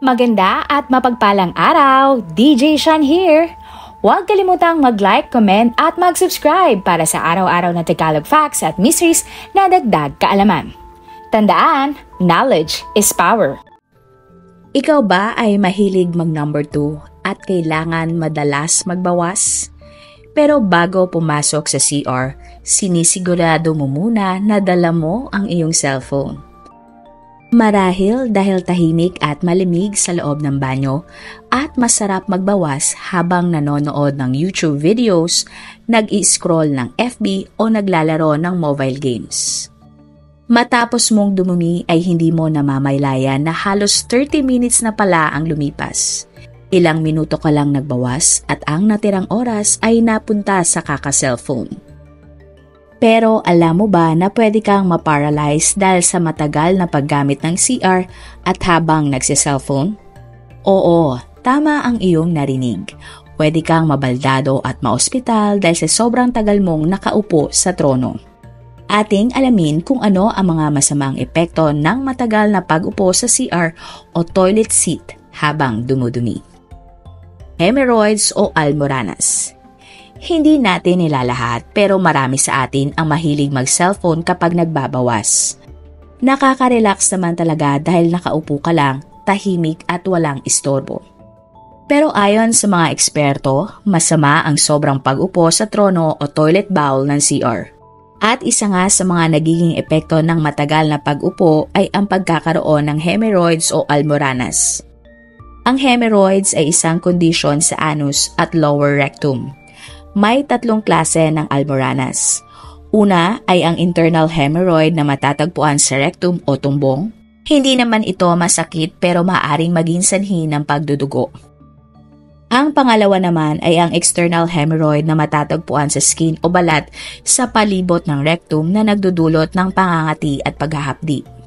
Maganda at mapagpalang araw, DJ Sean here! Huwag kalimutang mag-like, comment at mag-subscribe para sa araw-araw na Tagalog facts at mysteries na dagdag kaalaman. Tandaan, knowledge is power. Ikaw ba ay mahilig mag-number 2 at kailangan madalas magbawas? Pero bago pumasok sa CR, sinisigurado mo muna na dala mo ang iyong cellphone. Marahil dahil tahimik at malamig sa loob ng banyo at masarap magbawas habang nanonood ng YouTube videos, nag-i-scroll ng FB o naglalaro ng mobile games. Matapos mong dumumi ay hindi mo namamaylayan na halos 30 minutes na pala ang lumipas. Ilang minuto ka lang nagbawas at ang natirang oras ay napunta sa kaka-cellphone. Pero alam mo ba na pwede kang ma-paralyze dahil sa matagal na paggamit ng CR at habang nagsi-cellphone? Oo, tama ang iyong narinig. Pwede kang mabaldado at maospital dahil sa sobrang tagal mong nakaupo sa trono. Ating alamin kung ano ang mga masamang epekto ng matagal na pag-upo sa CR o toilet seat habang dumudumi. Hemorrhoids o almoranas. Hindi natin nilalahat pero marami sa atin ang mahilig mag-cellphone kapag nagbabawas. Nakaka-relax naman talaga dahil nakaupo ka lang, tahimik at walang istorbo. Pero ayon sa mga eksperto, masama ang sobrang pag-upo sa trono o toilet bowl ng CR. At isa nga sa mga nagiging epekto ng matagal na pag-upo ay ang pagkakaroon ng hemorrhoids o almoranas. Ang hemorrhoids ay isang kondisyon sa anus at lower rectum. May 3 klase ng almoranas. Una ay ang internal hemorrhoid na matatagpuan sa rectum o tumbong. Hindi naman ito masakit pero maaaring maging sanhi ng pagdudugo. Ang pangalawa naman ay ang external hemorrhoid na matatagpuan sa skin o balat sa palibot ng rectum na nagdudulot ng pangangati at paghahapdi.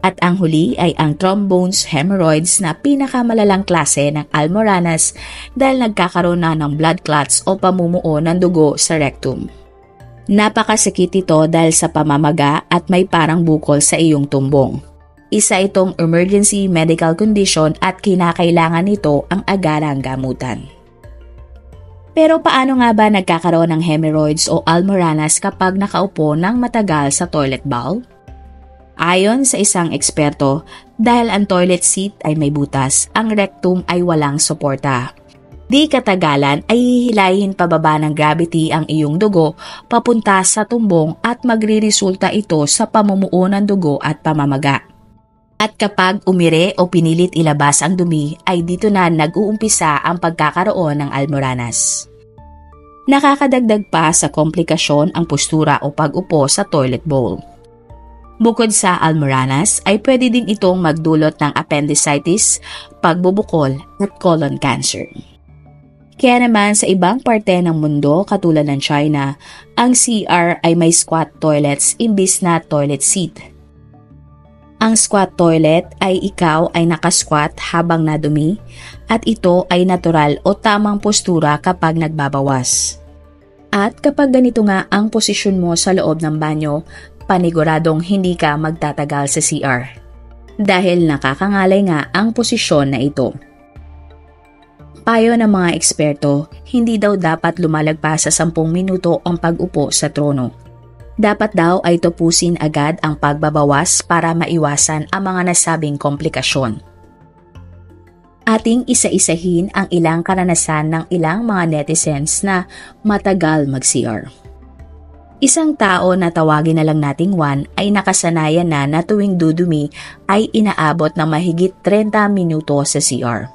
At ang huli ay ang thrombones hemorrhoids na pinakamalalang klase ng almoranas dahil nagkakaroon na ng blood clots o pamumuo ng dugo sa rectum. Napakasakit ito dahil sa pamamaga at may parang bukol sa iyong tumbong. Isa itong emergency medical condition at kinakailangan nito ang agarang gamutan. Pero paano nga ba nagkakaroon ng hemorrhoids o almoranas kapag nakaupo ng matagal sa toilet bowl? Ayon sa isang eksperto, dahil ang toilet seat ay may butas, ang rectum ay walang suporta. Di katagalan ay hihilahin pababa ng gravity ang iyong dugo papunta sa tumbong at magriresulta ito sa pamumuo ng dugo at pamamaga. At kapag umire o pinilit ilabas ang dumi ay dito na nag-uumpisa ang pagkakaroon ng almoranas. Nakakadagdag pa sa komplikasyon ang postura o pag-upo sa toilet bowl. Bukod sa almoranas ay pwede din itong magdulot ng appendicitis, pagbubukol at colon cancer. Kaya naman sa ibang parte ng mundo katulad ng China, ang CR ay may squat toilets imbis na toilet seat. Ang squat toilet ay ikaw ay nakasquat habang nadumi at ito ay natural o tamang postura kapag nagbabawas. At kapag ganito nga ang posisyon mo sa loob ng banyo, paniguradong hindi ka magtatagal sa CR. Dahil nakakangalay nga ang posisyon na ito. Payo ng mga eksperto, hindi daw dapat lumalagpas sa 10 minuto ang pag-upo sa trono. Dapat daw ay tupusin agad ang pagbabawas para maiwasan ang mga nasabing komplikasyon. Ating isa-isahin ang ilang karanasan ng ilang mga netizens na matagal mag-CR. Isang tao na tawagin na lang nating Juan ay nakasanayan na tuwing dudumi ay inaabot ng mahigit 30 minuto sa CR.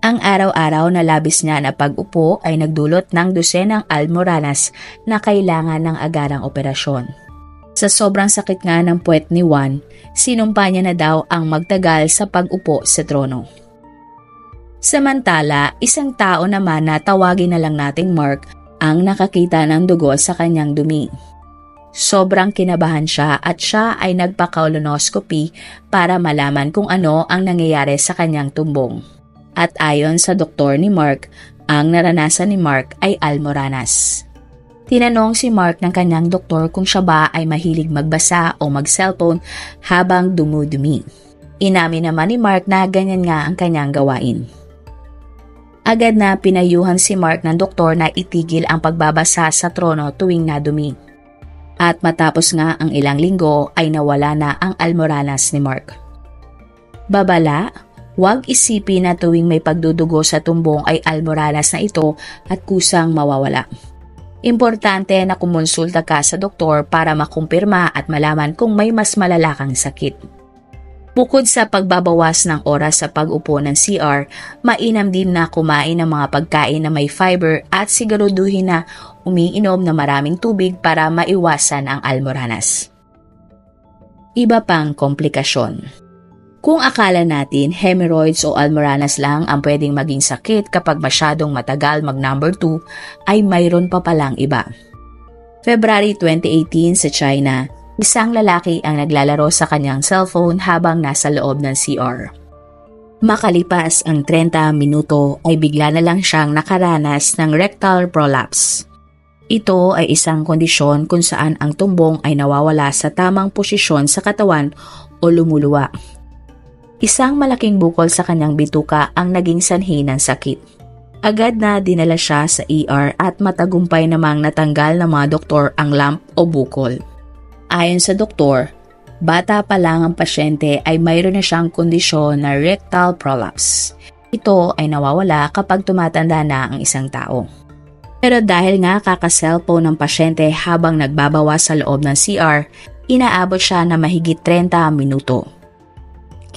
Ang araw-araw na labis niya na pag-upo ay nagdulot ng dosenang almoranas na kailangan ng agarang operasyon. Sa sobrang sakit nga ng puwet ni Juan, sinumpa niya na daw ang magtagal sa pag-upo sa trono. Samantala, isang tao naman na tawagin na lang nating Mark ang nakakita ng dugo sa kanyang dumi. Sobrang kinabahan siya at siya ay nagpa-colonoscopy para malaman kung ano ang nangyayari sa kanyang tumbong. At ayon sa doktor ni Mark, ang naranasan ni Mark ay almoranas. Tinanong si Mark ng kanyang doktor kung siya ba ay mahilig magbasa o mag-cellphone habang dumudumi. Inamin naman ni Mark na ganyan nga ang kanyang gawain. Agad na pinayuhan si Mark ng doktor na itigil ang pagbabasa sa trono tuwing nadumi. At matapos nga ang ilang linggo ay nawala na ang almoranas ni Mark. Babala, huwag isipin na tuwing may pagdudugo sa tumbong ay almoranas na ito at kusang mawawala. Importante na kumonsulta ka sa doktor para makumpirma at malaman kung may mas malala kang sakit. Bukod sa pagbabawas ng oras sa pag-upo ng CR, mainam din na kumain ng mga pagkain na may fiber at siguraduhin na umiinom na maraming tubig para maiwasan ang almoranas. Iba pang komplikasyon. Kung akala natin hemorrhoids o almoranas lang ang pwedeng maging sakit kapag masyadong matagal mag number 2, ay mayroon pa palang iba. February 2018 sa China, isang lalaki ang naglalaro sa kanyang cellphone habang nasa loob ng CR. Makalipas ang 30 minuto ay bigla na lang siyang nakaranas ng rectal prolapse. Ito ay isang kondisyon kung saan ang tumbong ay nawawala sa tamang posisyon sa katawan o lumuluwa. Isang malaking bukol sa kanyang bituka ang naging sanhi ng sakit. Agad na dinala siya sa ER at matagumpay namang natanggal ng mga doktor ang lump o bukol. Ayon sa doktor, bata pa lang ang pasyente ay mayroon na siyang kondisyon na rectal prolapse. Ito ay nawawala kapag tumatanda na ang isang tao. Pero dahil nga kaka-cellphone ng pasyente habang nagbabawas sa loob ng CR, inaabot siya na mahigit 30 minuto.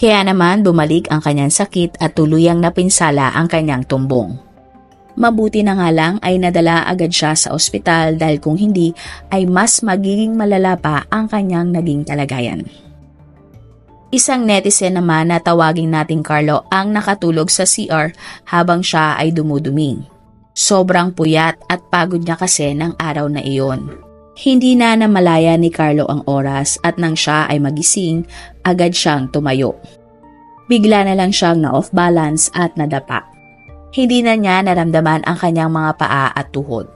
Kaya naman bumalik ang kanyang sakit at tuluyang napinsala ang kanyang tumbong. Mabuti na nga lang ay nadala agad siya sa ospital dahil kung hindi ay mas magiging malala pa ang kanyang naging kalagayan. Isang netizen naman na tawagin nating Carlo ang nakatulog sa CR habang siya ay dumudumi. Sobrang puyat at pagod niya kasi ng araw na iyon. Hindi na namalaya ni Carlo ang oras at nang siya ay magising, agad siyang tumayo. Bigla na lang siyang na-off balance at nadapa. Hindi na niya naramdaman ang kanyang mga paa at tuhod.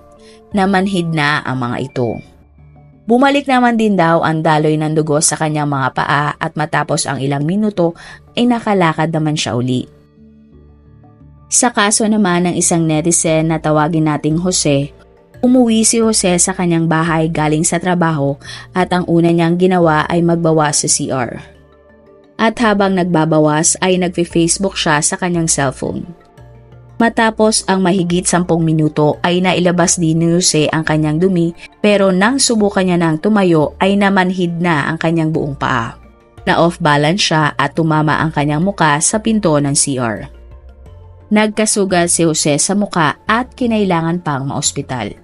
Namanhid na ang mga ito. Bumalik naman din daw ang daloy ng dugo sa kanyang mga paa at matapos ang ilang minuto ay nakalakad naman siya uli. Sa kaso naman ng isang netizen na tawagin nating Jose, umuwi si Jose sa kanyang bahay galing sa trabaho at ang una niyang ginawa ay magbawas sa CR. At habang nagbabawas ay nagfe-Facebook siya sa kanyang cellphone. Matapos ang mahigit 10 minuto ay nailabas din ni Jose ang kanyang dumi pero nang subukan niya ng tumayo ay namanhid na ang kanyang buong paa. Na-off balance siya at tumama ang kanyang muka sa pinto ng CR. Nagkasugat si Jose sa muka at kinailangan pang maospital.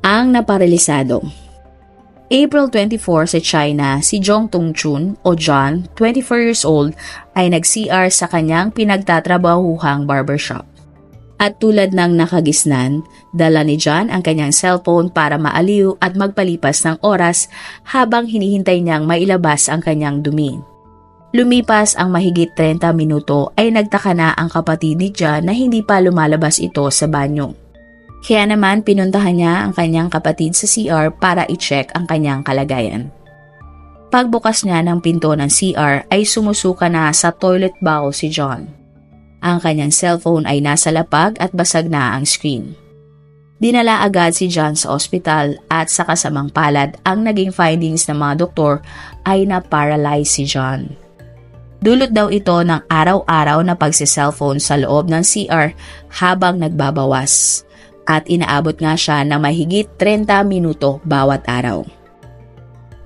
Ang naparalisado. April 24 sa China, si Jong Tongchun o John, 24 years old, ay nag-CR sa kanyang pinagtatrabahuhang barbershop. At tulad ng nakagisnan, dala ni John ang kanyang cellphone para maaliw at magpalipas ng oras habang hinihintay niyang mailabas ang kanyang dumi. Lumipas ang mahigit 30 minuto ay nagtaka na ang kapatid ni John na hindi pa lumalabas ito sa banyo. Kaya naman pinuntahan niya ang kanyang kapatid sa CR para i-check ang kanyang kalagayan. Pagbukas niya ng pinto ng CR ay sumusuka na sa toilet bowl si John. Ang kanyang cellphone ay nasa lapag at basag na ang screen. Dinala agad si John sa ospital at sa kasamang palad ang naging findings ng mga doktor ay na-paralyze si John. Dulot daw ito ng araw-araw na pagsi-cellphone sa loob ng CR habang nagbabawas. At inaabot nga siya ng mahigit 30 minuto bawat araw.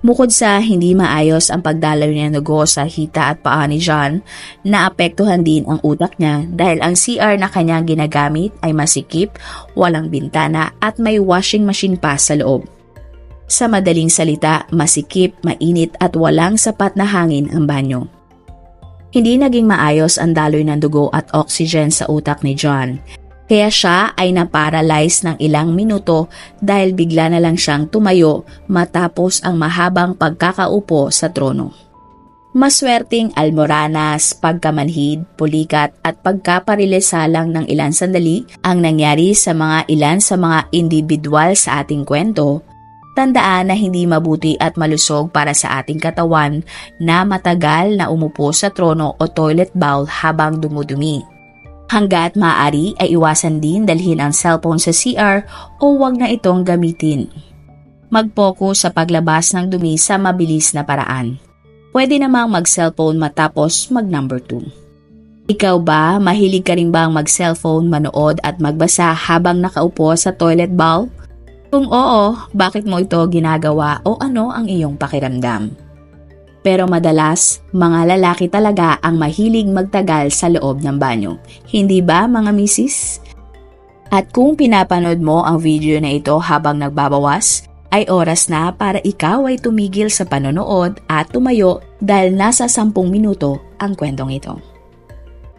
Bukod sa hindi maayos ang pagdaloy ng dugo sa hita at paa ni John, naapektuhan din ang utak niya dahil ang CR na kanyang ginagamit ay masikip, walang bintana at may washing machine pa sa loob. Sa madaling salita, masikip, mainit at walang sapat na hangin ang banyo. Hindi naging maayos ang daloy ng dugo at oxygen sa utak ni John. Kaya siya ay na-paralyze ng ilang minuto dahil bigla na lang siyang tumayo matapos ang mahabang pagkakaupo sa trono. Maswerteng almoranas, pagkamanhid, pulikat at pagkaparilisa lang ng ilang sandali ang nangyari sa mga ilan sa mga individual sa ating kwento, Tandaan na hindi mabuti at malusog para sa ating katawan na matagal na umupo sa trono o toilet bowl habang dumudumi. Hanggat maaari ay iwasan din dalhin ang cellphone sa CR o huwag na itong gamitin. Mag-focus sa paglabas ng dumi sa mabilis na paraan. Pwede namang mag-cellphone matapos mag-number 2. Ikaw ba, mahilig ka rin bang mag-cellphone, manood at magbasa habang nakaupo sa toilet bowl? Kung oo, bakit mo ito ginagawa o ano ang iyong pakiramdam? Pero madalas, mga lalaki talaga ang mahilig magtagal sa loob ng banyo. Hindi ba mga misis? At kung pinapanood mo ang video na ito habang nagbabawas, ay oras na para ikaw ay tumigil sa panonood at tumayo dahil nasa 10 minuto ang kwentong ito.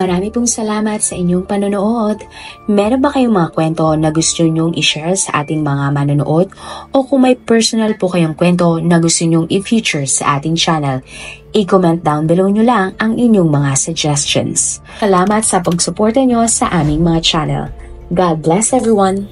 Marami pong salamat sa inyong panonood. Meron ba kayong mga kwento na gusto nyong i-share sa ating mga manonood? O kung may personal po kayong kwento na gusto nyong i-feature sa ating channel, i-comment down below nyo lang ang inyong mga suggestions. Salamat sa pagsuporta nyo sa aming mga channel. God bless everyone!